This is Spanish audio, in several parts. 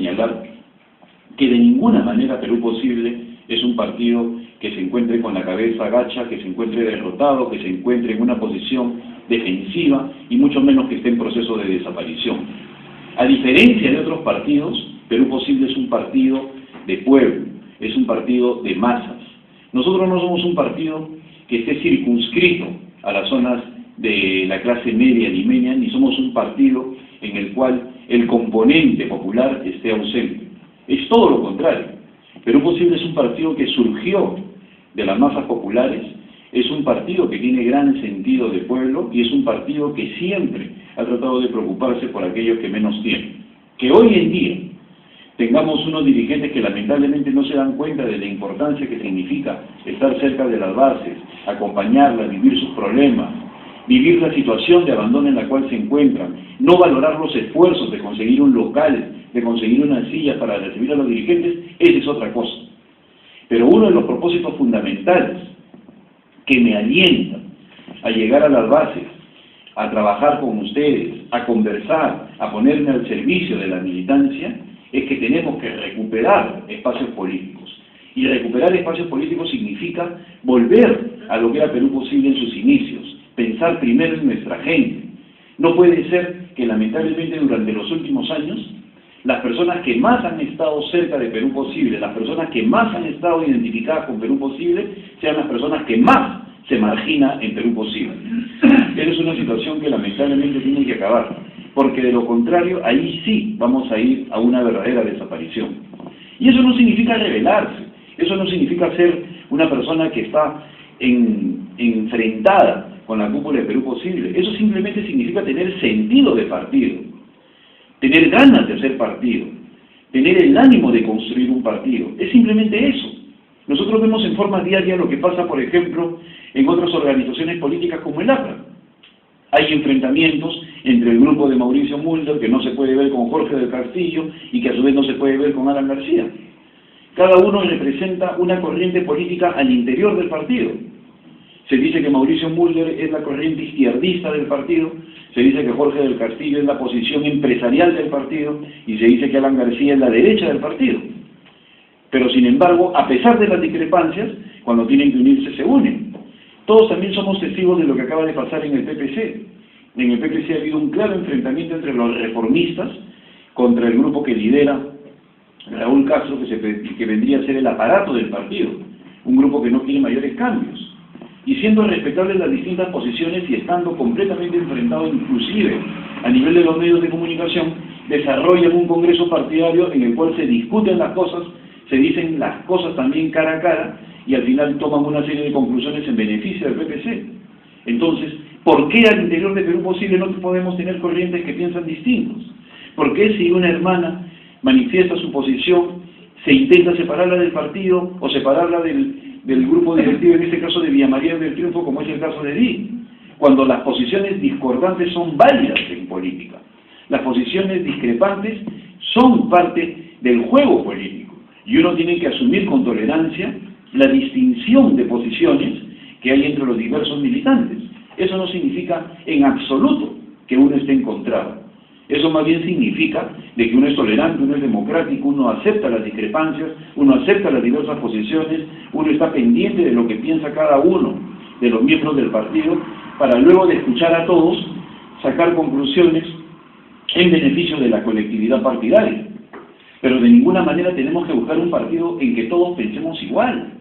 señalar que de ninguna manera Perú Posible es un partido que se encuentre con la cabeza agacha, que se encuentre derrotado, que se encuentre en una posición defensiva y mucho menos que esté en proceso de desaparición. A diferencia de otros partidos, Perú Posible es un partido de pueblo, es un partido de masas. Nosotros no somos un partido que esté circunscrito a las zonas de la clase media limeña, ni somos un partido en el cual el componente popular esté ausente. Es todo lo contrario. Perú Posible es un partido que surgió de las masas populares, es un partido que tiene gran sentido de pueblo y es un partido que siempre ha tratado de preocuparse por aquellos que menos tienen. Que hoy en día tengamos unos dirigentes que lamentablemente no se dan cuenta de la importancia que significa estar cerca de las bases, acompañarlas, vivir sus problemas, vivir la situación de abandono en la cual se encuentran, no valorar los esfuerzos de conseguir un local, de conseguir una silla para recibir a los dirigentes, esa es otra cosa. Pero uno de los propósitos fundamentales que me alientan a llegar a las bases, a trabajar con ustedes, a conversar, a ponerme al servicio de la militancia, es que tenemos que recuperar espacios políticos. Y recuperar espacios políticos significa volver a lo que era Perú Posible en sus inicios, pensar primero en nuestra gente. No puede ser que lamentablemente durante los últimos años las personas que más han estado cerca de Perú Posible, las personas que más han estado identificadas con Perú Posible, sean las personas que más se margina en Perú Posible. Esa es una situación que lamentablemente tiene que acabar, porque de lo contrario, ahí sí vamos a ir a una verdadera desaparición. Y eso no significa rebelarse, eso no significa ser una persona que está enfrentada con la cúpula de Perú Posible, eso simplemente significa tener sentido de partido, tener ganas de hacer partido, tener el ánimo de construir un partido, es simplemente eso. Nosotros vemos en forma diaria lo que pasa, por ejemplo, en otras organizaciones políticas como el APRA. Hay enfrentamientos entre el grupo de Mauricio Mulder, que no se puede ver con Jorge del Castillo, y que a su vez no se puede ver con Alan García. Cada uno representa una corriente política al interior del partido. Se dice que Mauricio Mulder es la corriente izquierdista del partido, se dice que Jorge del Castillo es la posición empresarial del partido, y se dice que Alan García es la derecha del partido. Pero sin embargo, a pesar de las discrepancias, cuando tienen que unirse se unen. Todos también somos testigos de lo que acaba de pasar en el PPC. En el PPC ha habido un claro enfrentamiento entre los reformistas contra el grupo que lidera Raúl Castro, que vendría a ser el aparato del partido, un grupo que no quiere mayores cambios. Y siendo respetables las distintas posiciones y estando completamente enfrentados inclusive a nivel de los medios de comunicación, desarrollan un congreso partidario en el cual se discuten las cosas, se dicen las cosas también cara a cara, y al final toman una serie de conclusiones en beneficio del PPC. Entonces, ¿por qué al interior de Perú Posible no podemos tener corrientes que piensan distintos? ¿Por qué si una hermana manifiesta su posición, se intenta separarla del partido o separarla del grupo directivo, en este caso de Villa María del Triunfo, como es el caso de Di? Cuando las posiciones discordantes son válidas en política. Las posiciones discrepantes son parte del juego político. Y uno tiene que asumir con tolerancia la distinción de posiciones que hay entre los diversos militantes. Eso no significa en absoluto que uno esté encontrado. Eso más bien significa de que uno es tolerante, uno es democrático, uno acepta las discrepancias, uno acepta las diversas posiciones, uno está pendiente de lo que piensa cada uno de los miembros del partido, para luego de escuchar a todos, sacar conclusiones en beneficio de la colectividad partidaria. Pero de ninguna manera tenemos que buscar un partido en que todos pensemos igual.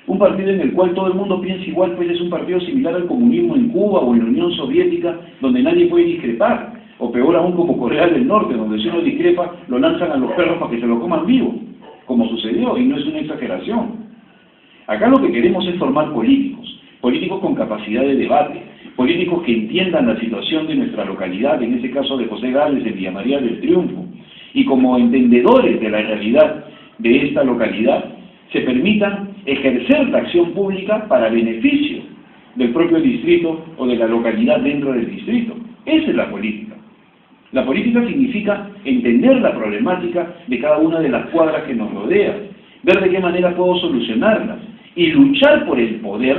Un partido en el cual todo el mundo piensa igual, pues es un partido similar al comunismo en Cuba o en la Unión Soviética, donde nadie puede discrepar. O peor aún, como Corea del Norte, donde si uno discrepa, lo lanzan a los perros para que se lo coman vivo, como sucedió, y no es una exageración. Acá lo que queremos es formar políticos, políticos con capacidad de debate, políticos que entiendan la situación de nuestra localidad, en ese caso de José Gálvez, de Villa María del Triunfo, y como entendedores de la realidad de esta localidad, se permitan ejercer la acción pública para beneficio del propio distrito o de la localidad dentro del distrito. Esa es la política. La política significa entender la problemática de cada una de las cuadras que nos rodean, ver de qué manera puedo solucionarlas y luchar por el poder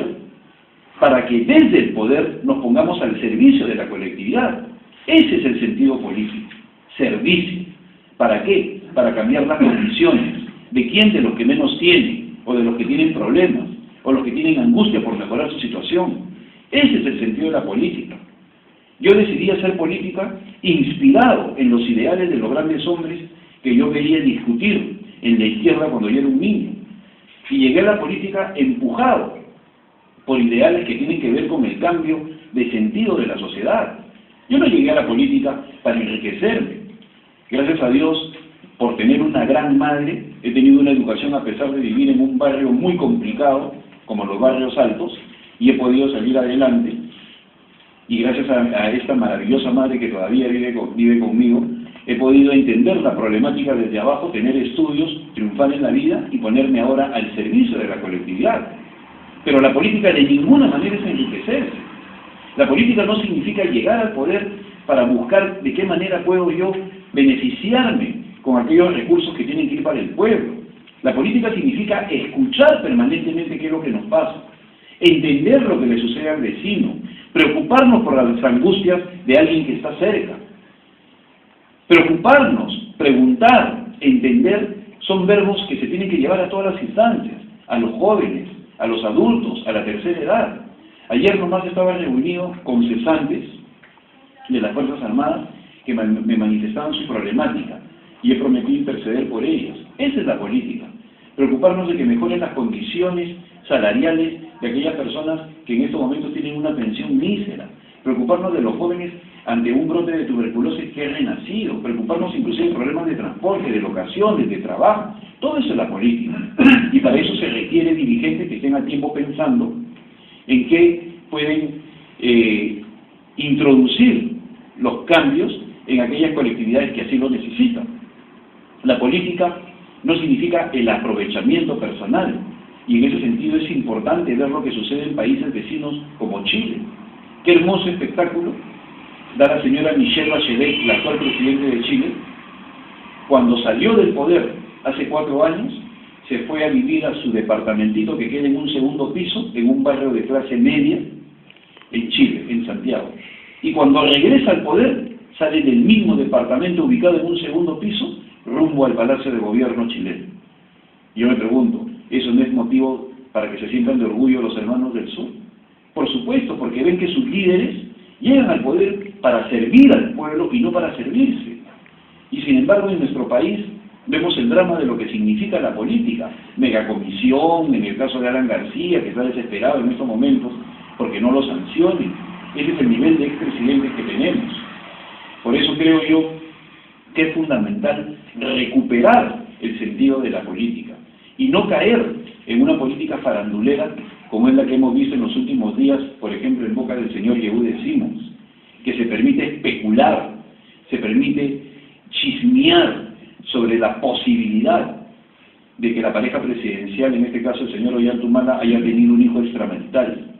para que desde el poder nos pongamos al servicio de la colectividad. Ese es el sentido político, servicio. ¿Para qué? Para cambiar las condiciones. ¿De quién? De los que menos tienen, o de los que tienen problemas, o los que tienen angustia por mejorar su situación. Ese es el sentido de la política. Yo decidí hacer política inspirado en los ideales de los grandes hombres que yo veía discutir en la izquierda cuando yo era un niño. Y llegué a la política empujado por ideales que tienen que ver con el cambio de sentido de la sociedad. Yo no llegué a la política para enriquecerme. Gracias a Dios, por tener una gran madre, he tenido una educación a pesar de vivir en un barrio muy complicado, como los barrios altos, y he podido salir adelante. Y gracias a esta maravillosa madre que todavía vive conmigo, he podido entender la problemática desde abajo, tener estudios, triunfar en la vida y ponerme ahora al servicio de la colectividad. Pero la política de ninguna manera es enriquecerse. La política no significa llegar al poder para buscar de qué manera puedo yo beneficiarme con aquellos recursos que tienen que ir para el pueblo. La política significa escuchar permanentemente qué es lo que nos pasa, entender lo que le sucede al vecino, preocuparnos por las angustias de alguien que está cerca. Preocuparnos, preguntar, entender, son verbos que se tienen que llevar a todas las instancias, a los jóvenes, a los adultos, a la tercera edad. Ayer nomás estaba reunido con cesantes de las Fuerzas Armadas que me manifestaban su problemática y he prometido interceder por ellas. Esa es la política. Preocuparnos de que mejoren las condiciones salariales de aquellas personas que en estos momentos tienen una pensión mísera. Preocuparnos de los jóvenes ante un brote de tuberculosis que es renacido. Preocuparnos inclusive de problemas de transporte, de locaciones, de trabajo. Todo eso es la política. Y para eso se requiere dirigentes que estén a tiempo pensando en qué pueden introducir los cambios en aquellas colectividades que así lo necesitan. La política no significa el aprovechamiento personal, y en ese sentido es importante ver lo que sucede en países vecinos como Chile. Qué hermoso espectáculo da la señora Michelle Bachelet, la actual presidente de Chile. Cuando salió del poder hace 4 años, se fue a vivir a su departamentito que queda en un segundo piso, en un barrio de clase media, en Chile, en Santiago. Y cuando regresa al poder, sale del mismo departamento ubicado en un segundo piso, rumbo al Palacio de Gobierno chileno. Yo me pregunto, ¿eso no es motivo para que se sientan de orgullo los hermanos del sur? Por supuesto, porque ven que sus líderes llegan al poder para servir al pueblo y no para servirse. Y sin embargo, en nuestro país vemos el drama de lo que significa la política. Megacomisión, en el caso de Alan García, que está desesperado en estos momentos porque no lo sancionen. Ese es el nivel de expresidentes que tenemos. Por eso creo yo que es fundamental recuperar el sentido de la política y no caer en una política farandulera como es la que hemos visto en los últimos días, por ejemplo, en boca del señor Yehude Simons, que se permite especular, se permite chismear sobre la posibilidad de que la pareja presidencial, en este caso el señor Ollanta haya tenido un hijo extramarital.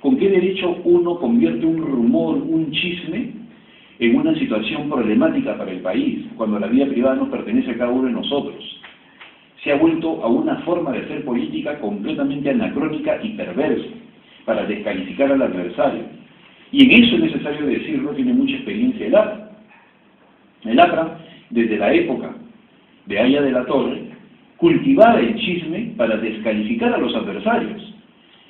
¿Con qué derecho uno convierte un rumor, un chisme, en una situación problemática para el país, cuando la vida privada nos pertenece a cada uno de nosotros? Se ha vuelto a una forma de hacer política completamente anacrónica y perversa, para descalificar al adversario. Y en eso es necesario decirlo, tiene mucha experiencia el APRA. El APRA, desde la época de Aya de la Torre, cultivaba el chisme para descalificar a los adversarios.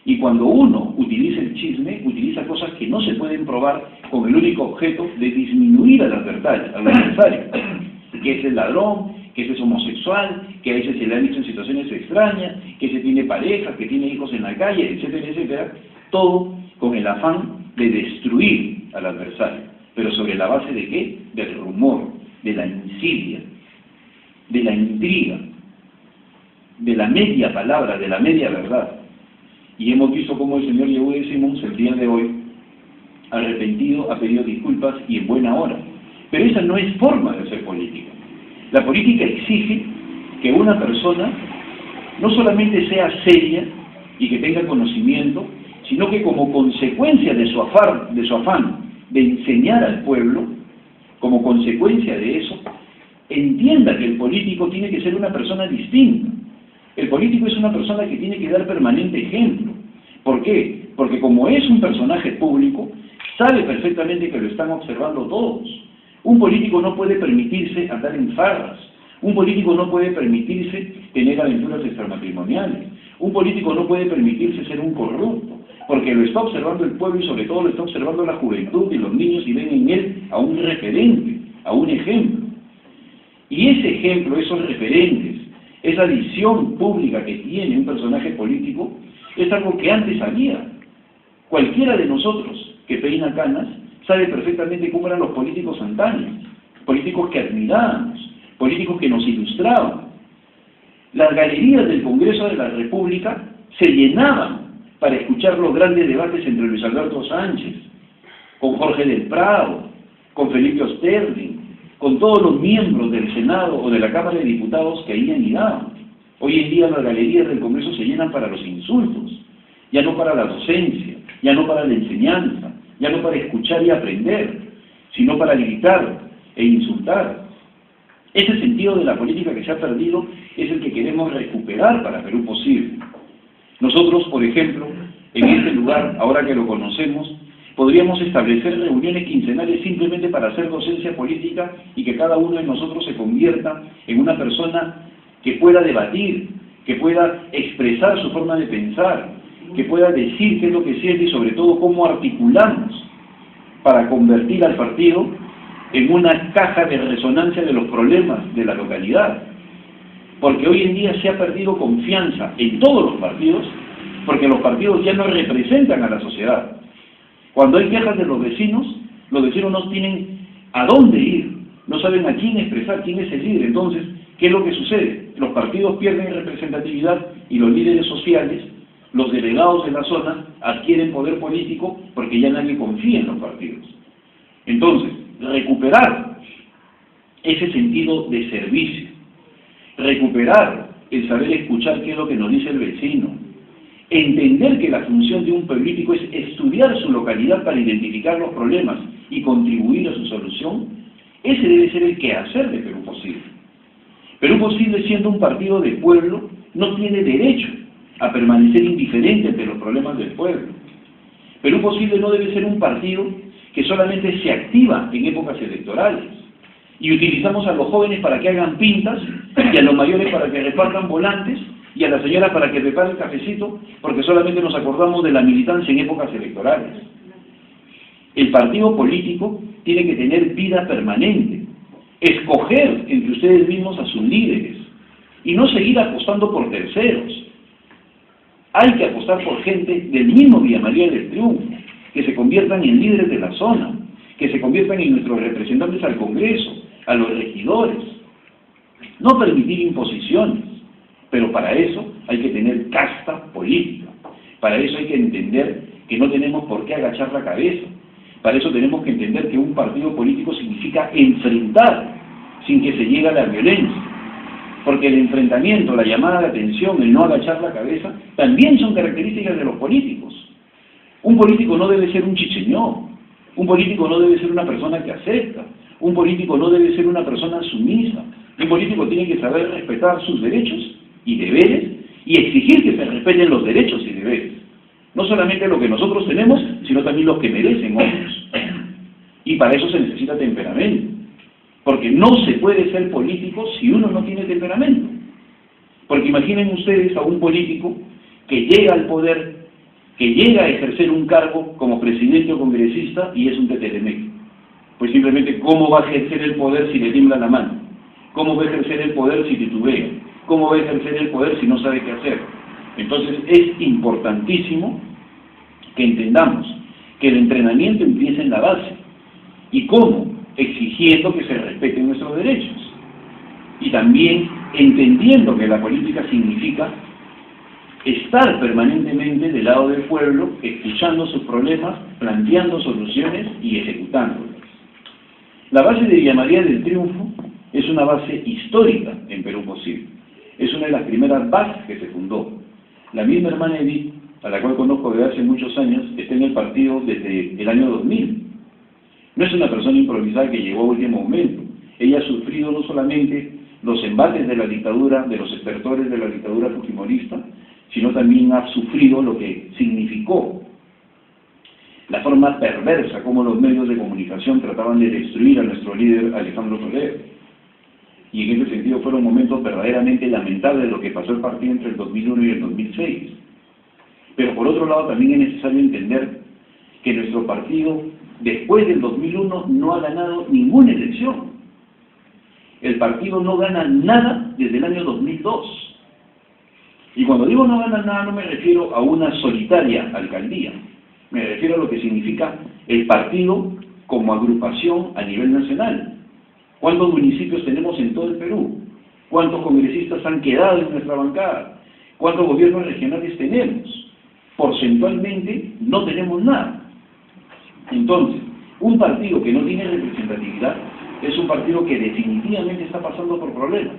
Y cuando uno utiliza el chisme, utiliza cosas que no se pueden probar con el único objeto de disminuir al adversario, que ese es ladrón, que ese es homosexual, que a ese se le han visto en situaciones extrañas, que ese tiene pareja, que tiene hijos en la calle, etcétera, etcétera. Todo con el afán de destruir al adversario. ¿Pero sobre la base de qué? Del rumor, de la insidia, de la intriga, de la media palabra, de la media verdad. Y hemos visto cómo el señor Yehude Simons, el día de hoy, arrepentido, ha pedido disculpas y en buena hora. Pero esa no es forma de hacer política. La política exige que una persona no solamente sea seria y que tenga conocimiento, sino que como consecuencia de su afán de enseñar al pueblo, como consecuencia de eso, entienda que el político tiene que ser una persona distinta. El político es una persona que tiene que dar permanente ejemplo. ¿Por qué? Porque como es un personaje público, sabe perfectamente que lo están observando todos. Un político no puede permitirse andar en farras. Un político no puede permitirse tener aventuras extramatrimoniales. Un político no puede permitirse ser un corrupto, porque lo está observando el pueblo y sobre todo lo está observando la juventud y los niños y ven en él a un referente, a un ejemplo. Y ese ejemplo, esos referentes, esa visión pública que tiene un personaje político, es algo que antes había. Cualquiera de nosotros que peina canas sabe perfectamente cómo eran los políticos antaños, políticos que admirábamos, políticos que nos ilustraban. Las galerías del Congreso de la República se llenaban para escuchar los grandes debates entre Luis Alberto Sánchez, con Jorge del Prado, con Felipe Osterling, con todos los miembros del Senado o de la Cámara de Diputados que iban y daban. Hoy en día las galerías del Congreso se llenan para los insultos, ya no para la docencia, ya no para la enseñanza, ya no para escuchar y aprender, sino para gritar e insultar. Ese sentido de la política que se ha perdido es el que queremos recuperar para Perú Posible. Nosotros, por ejemplo, en este lugar, ahora que lo conocemos, podríamos establecer reuniones quincenales simplemente para hacer docencia política y que cada uno de nosotros se convierta en una persona que pueda debatir, que pueda expresar su forma de pensar, que pueda decir qué es lo que siente y sobre todo cómo articulamos para convertir al partido en una caja de resonancia de los problemas de la localidad. Porque hoy en día se ha perdido confianza en todos los partidos, porque los partidos ya no representan a la sociedad. Cuando hay quejas de los vecinos no tienen a dónde ir, no saben a quién expresar, quién es el líder. Entonces, ¿qué es lo que sucede? Los partidos pierden representatividad y los líderes sociales, los delegados de la zona, adquieren poder político porque ya nadie confía en los partidos. Entonces, recuperar ese sentido de servicio, recuperar el saber escuchar qué es lo que nos dice el vecino, entender que la función de un político es estudiar su localidad para identificar los problemas y contribuir a su solución, ese debe ser el quehacer de Perú Posible. Perú Posible, siendo un partido de pueblo, no tiene derecho a permanecer indiferente ante los problemas del pueblo. Perú Posible no debe ser un partido que solamente se activa en épocas electorales y utilizamos a los jóvenes para que hagan pintas y a los mayores para que repartan volantes y a la señora para que prepare el cafecito, porque solamente nos acordamos de la militancia en épocas electorales. El partido político tiene que tener vida permanente, escoger entre ustedes mismos a sus líderes y no seguir apostando por terceros. Hay que apostar por gente del mismo Villa María del Triunfo, que se conviertan en líderes de la zona, que se conviertan en nuestros representantes al Congreso, a los regidores. No permitir imposiciones, pero para eso hay que tener casta política. Para eso hay que entender que no tenemos por qué agachar la cabeza. Para eso tenemos que entender que un partido político significa enfrentar sin que se llegue a la violencia. Porque el enfrentamiento, la llamada de atención, el no agachar la cabeza, también son características de los políticos. Un político no debe ser un chicheñó, un político no debe ser una persona que acepta, un político no debe ser una persona sumisa, un político tiene que saber respetar sus derechos y deberes y exigir que se respeten los derechos y deberes. No solamente lo que nosotros tenemos, sino también los que merecen otros. Y para eso se necesita temperamento, porque no se puede ser político si uno no tiene temperamento. Porque imaginen ustedes a un político que llega al poder, que llega a ejercer un cargo como presidente o congresista y es un tetelemec. Pues simplemente, ¿cómo va a ejercer el poder si le tiembla la mano? ¿Cómo va a ejercer el poder si titubea? ¿Cómo va a ejercer el poder si no sabe qué hacer? Entonces es importantísimo que entendamos que el entrenamiento empieza en la base. ¿Y cómo? Exigiendo que se respeten nuestros derechos. Y también entendiendo que la política significa estar permanentemente del lado del pueblo, escuchando sus problemas, planteando soluciones y ejecutándolas. La base de Villa María del Triunfo es una base histórica en Perú Posible. Es una de las primeras bases que se fundó. La misma hermana Edith, a la cual conozco desde hace muchos años, está en el partido desde el año 2000. No es una persona improvisada que llegó a último momento. Ella ha sufrido no solamente los embates de la dictadura, de los estertores de la dictadura fujimorista, sino también ha sufrido lo que significó la forma perversa como los medios de comunicación trataban de destruir a nuestro líder Alejandro Toledo. Y en ese sentido fueron momentos verdaderamente lamentables lo que pasó el partido entre el 2001 y el 2006. Pero por otro lado también es necesario entender que nuestro partido después del 2001 no ha ganado ninguna elección. El partido no gana nada desde el año 2002. Y cuando digo no gana nada no me refiero a una solitaria alcaldía. Me refiero a lo que significa el partido como agrupación a nivel nacional. ¿Cuántos municipios tenemos en todo el Perú? ¿Cuántos congresistas han quedado en nuestra bancada? ¿Cuántos gobiernos regionales tenemos? Porcentualmente no tenemos nada. Entonces, un partido que no tiene representatividad es un partido que definitivamente está pasando por problemas.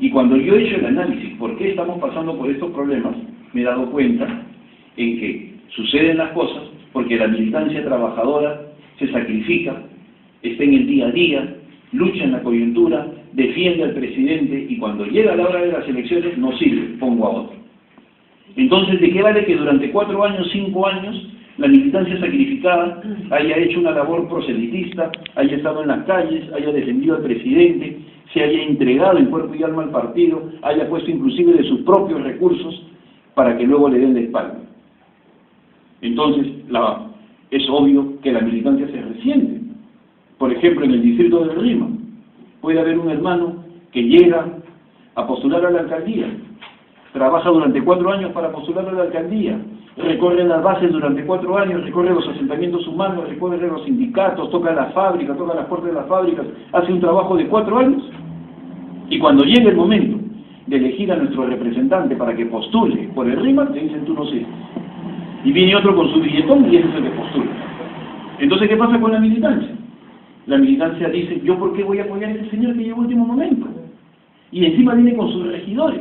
Y cuando yo he hecho el análisis por qué estamos pasando por estos problemas, me he dado cuenta en que suceden las cosas porque la militancia trabajadora se sacrifica, está en el día a día, lucha en la coyuntura, defiende al presidente y cuando llega la hora de las elecciones no sirve, pongo a otro. Entonces, ¿de qué vale que durante 4 años, 5 años, la militancia sacrificada haya hecho una labor proselitista, haya estado en las calles, haya defendido al presidente, se haya entregado en cuerpo y alma al partido, haya puesto inclusive de sus propios recursos para que luego le den la espalda? Entonces, es obvio que la militancia se resiente. Por ejemplo, en el distrito de Lima, puede haber un hermano que llega a postular a la alcaldía, trabaja durante 4 años para postular a la alcaldía, recorre las bases durante 4 años, recorre los asentamientos humanos, recorre los sindicatos, toca las fábricas, toca las puertas de las fábricas, hace un trabajo de 4 años, y cuando llegue el momento de elegir a nuestro representante para que postule por el RIMAC, le dicen tú no sé. Y viene otro con su billetón y ese es el que postula. Entonces, ¿qué pasa con la militancia? La militancia dice, ¿yo por qué voy a apoyar a ese señor que llegó al último momento? Y encima viene con sus regidores.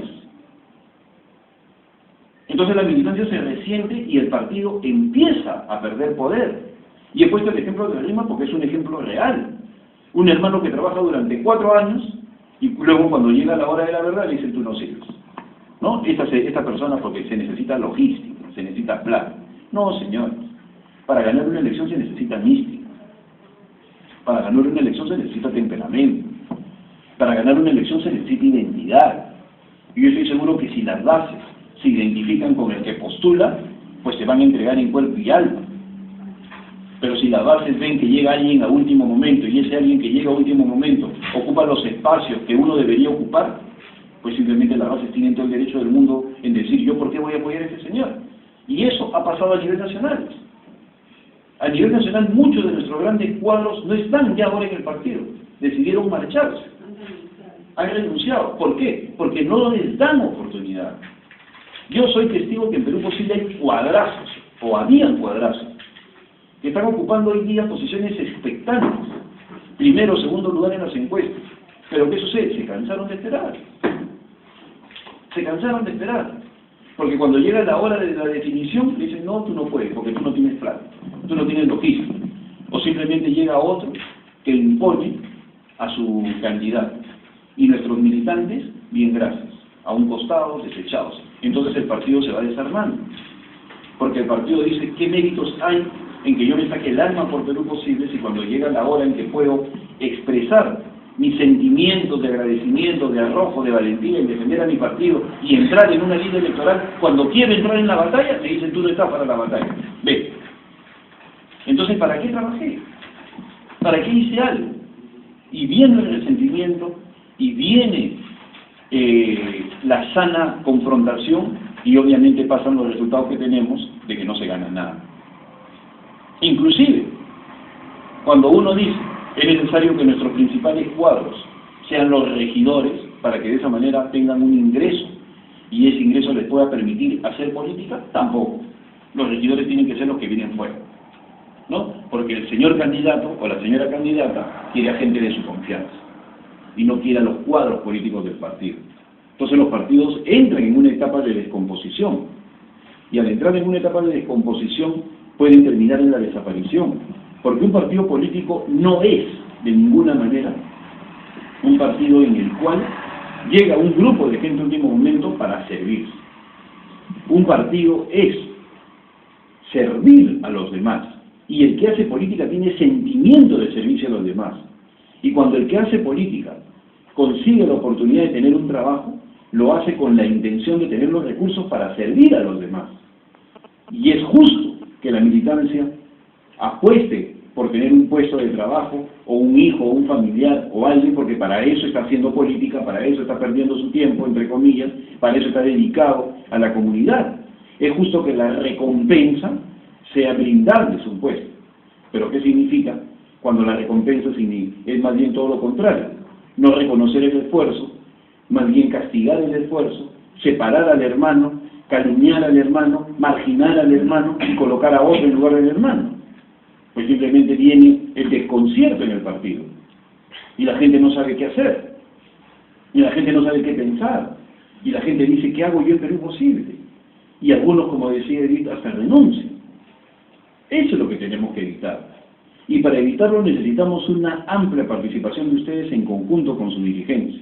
Entonces la militancia se resiente y el partido empieza a perder poder. Y he puesto el ejemplo de Lima porque es un ejemplo real. Un hermano que trabaja durante 4 años y luego cuando llega la hora de la verdad le dicen tú no sirves. ¿No? Esta persona porque se necesita logística, se necesita plata. No, señores. Para ganar una elección se necesita mística. Para ganar una elección se necesita temperamento. Para ganar una elección se necesita identidad. Y yo estoy seguro que si las bases se identifican con el que postula, pues se van a entregar en cuerpo y alma. Pero si las bases ven que llega alguien a último momento y ese alguien que llega a último momento ocupa los espacios que uno debería ocupar, pues simplemente las bases tienen todo el derecho del mundo en decir yo por qué voy a apoyar a ese señor. Y eso ha pasado a nivel nacional. A nivel nacional muchos de nuestros grandes cuadros no están ya ahora en el partido, decidieron marcharse, han renunciado. ¿Por qué? Porque no les dan oportunidad. Yo soy testigo que en Perú Posible hay cuadrazos, o habían cuadrazos, que están ocupando hoy día posiciones expectantes, primero o segundo lugar en las encuestas. Pero ¿qué sucede? Se cansaron de esperar. Se cansaron de esperar. Porque cuando llega la hora de la definición, dicen, no, tú no puedes, porque tú no tienes plata, tú no tienes logística. O simplemente llega otro que impone a su candidato. Y nuestros militantes, bien gracias, a un costado, desechados. Entonces el partido se va desarmando. Porque el partido dice, ¿qué méritos hay en que yo me saque el alma por Perú Posible si cuando llega la hora en que puedo expresar mis sentimientos de agradecimiento, de arrojo, de valentía en defender a mi partido y entrar en una línea electoral, cuando quiero entrar en la batalla, me dicen, tú no estás para la batalla, ve. Entonces, ¿para qué trabajé? ¿Para qué hice algo? Y viene el resentimiento, y viene la sana confrontación, y obviamente pasan los resultados que tenemos de que no se gana nada. Inclusive, cuando uno dice, es necesario que nuestros principales cuadros sean los regidores para que de esa manera tengan un ingreso y ese ingreso les pueda permitir hacer política, tampoco. Los regidores tienen que ser los que vienen fuera, ¿no? Porque el señor candidato o la señora candidata quiere a gente de su confianza y no quiere a los cuadros políticos del partido. Entonces los partidos entran en una etapa de descomposición y al entrar en una etapa de descomposición pueden terminar en la desaparición. Porque un partido político no es, de ninguna manera, un partido en el cual llega un grupo de gente en último momento para servir. Un partido es servir a los demás. Y el que hace política tiene sentimiento de servicio a los demás. Y cuando el que hace política consigue la oportunidad de tener un trabajo, lo hace con la intención de tener los recursos para servir a los demás. Y es justo que la militancia apueste por tener un puesto de trabajo, o un hijo, o un familiar, o alguien, porque para eso está haciendo política, para eso está perdiendo su tiempo, entre comillas, para eso está dedicado a la comunidad. Es justo que la recompensa sea brindarles un puesto. ¿Pero qué significa? Cuando la recompensa es más bien todo lo contrario. No reconocer el esfuerzo, más bien castigar el esfuerzo, separar al hermano, calumniar al hermano, marginar al hermano y colocar a otro en lugar del hermano. Pues simplemente viene el desconcierto en el partido. Y la gente no sabe qué hacer. Y la gente no sabe qué pensar. Y la gente dice, ¿qué hago yo en Perú posible? Y algunos, como decía Edith, hasta renuncian. Eso es lo que tenemos que evitar. Y para evitarlo necesitamos una amplia participación de ustedes en conjunto con su dirigencia.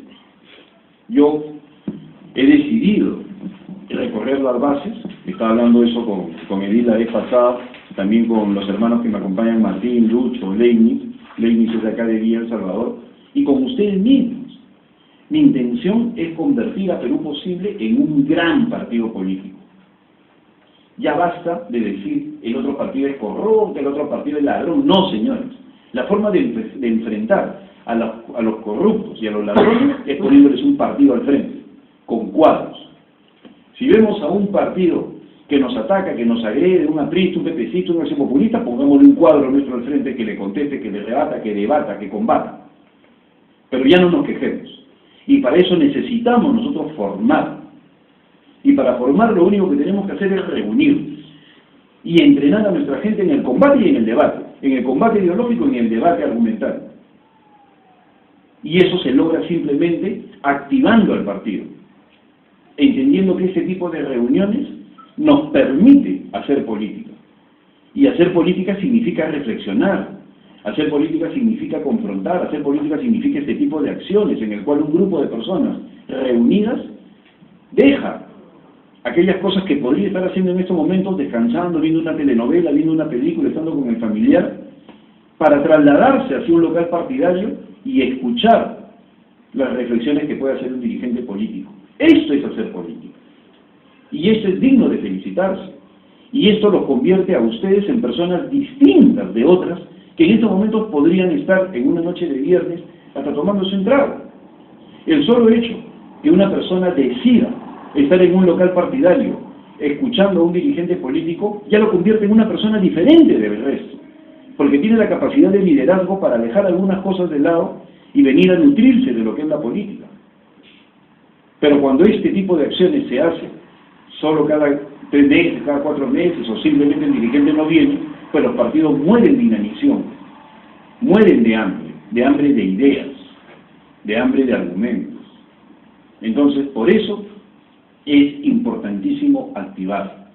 Yo he decidido recorrer las bases, estaba hablando de eso con Edith la vez pasada, también con los hermanos que me acompañan, Martín, Lucho, Leibniz es de acá de Villa El Salvador, y con ustedes mismos. Mi intención es convertir a Perú Posible en un gran partido político. Ya basta de decir, el otro partido es corrupto, el otro partido es ladrón. No, señores. La forma de enfrentar a los corruptos y a los ladrones es poniéndoles un partido al frente, con cuadros. Si vemos a un partido que nos ataca, que nos agrede, un aprieto, un pepecito, un acción populista, pongámosle un cuadro nuestro al frente que le conteste, que le rebata, que debata, que combata. Pero ya no nos quejemos. Y para eso necesitamos nosotros formar. Y para formar lo único que tenemos que hacer es reunirnos y entrenar a nuestra gente en el combate y en el debate, en el combate ideológico y en el debate argumental. Y eso se logra simplemente activando al partido, entendiendo que este tipo de reuniones nos permite hacer política. Y hacer política significa reflexionar, hacer política significa confrontar, hacer política significa este tipo de acciones en el cual un grupo de personas reunidas deja aquellas cosas que podría estar haciendo en estos momentos, descansando, viendo una telenovela, viendo una película, estando con el familiar, para trasladarse hacia un local partidario y escuchar las reflexiones que puede hacer un dirigente político. Esto es hacer política. Y esto es digno de felicitarse. Y esto los convierte a ustedes en personas distintas de otras que en estos momentos podrían estar en una noche de viernes hasta tomándose un trago. El solo hecho que una persona decida estar en un local partidario, escuchando a un dirigente político, ya lo convierte en una persona diferente del resto, porque tiene la capacidad de liderazgo para dejar algunas cosas de lado y venir a nutrirse de lo que es la política. Pero cuando este tipo de acciones se hace solo cada 3 meses, cada 4 meses, o simplemente el dirigente no viene, pues los partidos mueren de inanición, mueren de hambre de ideas, de hambre de argumentos. Entonces, por eso es importantísimo activar.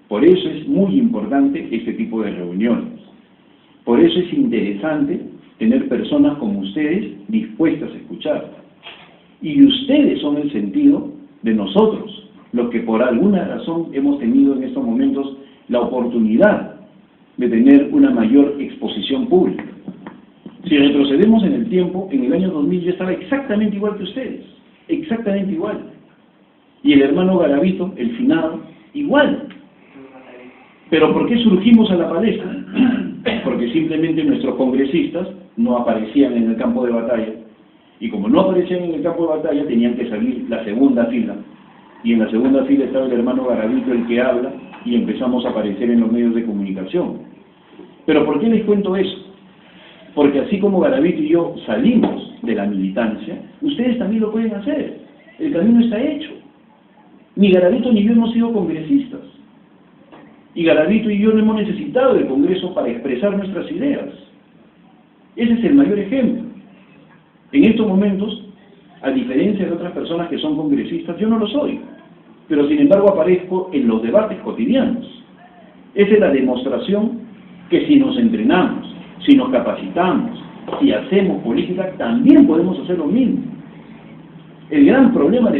Por eso es muy importante este tipo de reuniones. Por eso es interesante tener personas como ustedes dispuestas a escuchar. Y ustedes son el sentido de nosotros, los que por alguna razón hemos tenido en estos momentos la oportunidad de tener una mayor exposición pública. Si retrocedemos en el tiempo, en el año 2000 yo estaba exactamente igual que ustedes, exactamente igual. Y el hermano Garavito, el finado, igual. ¿Pero por qué surgimos a la palestra? Porque simplemente nuestros congresistas no aparecían en el campo de batalla. Y como no aparecían en el campo de batalla, tenían que salir la segunda fila. Y en la segunda fila estaba el hermano Garavito, el que habla, y empezamos a aparecer en los medios de comunicación. ¿Pero por qué les cuento eso? Porque así como Garavito y yo salimos de la militancia, ustedes también lo pueden hacer. El camino está hecho. Ni Garavito ni yo hemos sido congresistas. Y Garavito y yo no hemos necesitado del Congreso para expresar nuestras ideas. Ese es el mayor ejemplo. En estos momentos, a diferencia de otras personas que son congresistas, yo no lo soy. Pero sin embargo aparezco en los debates cotidianos. Esa es la demostración que si nos entrenamos, si nos capacitamos, si hacemos política, también podemos hacer lo mismo. El gran problema de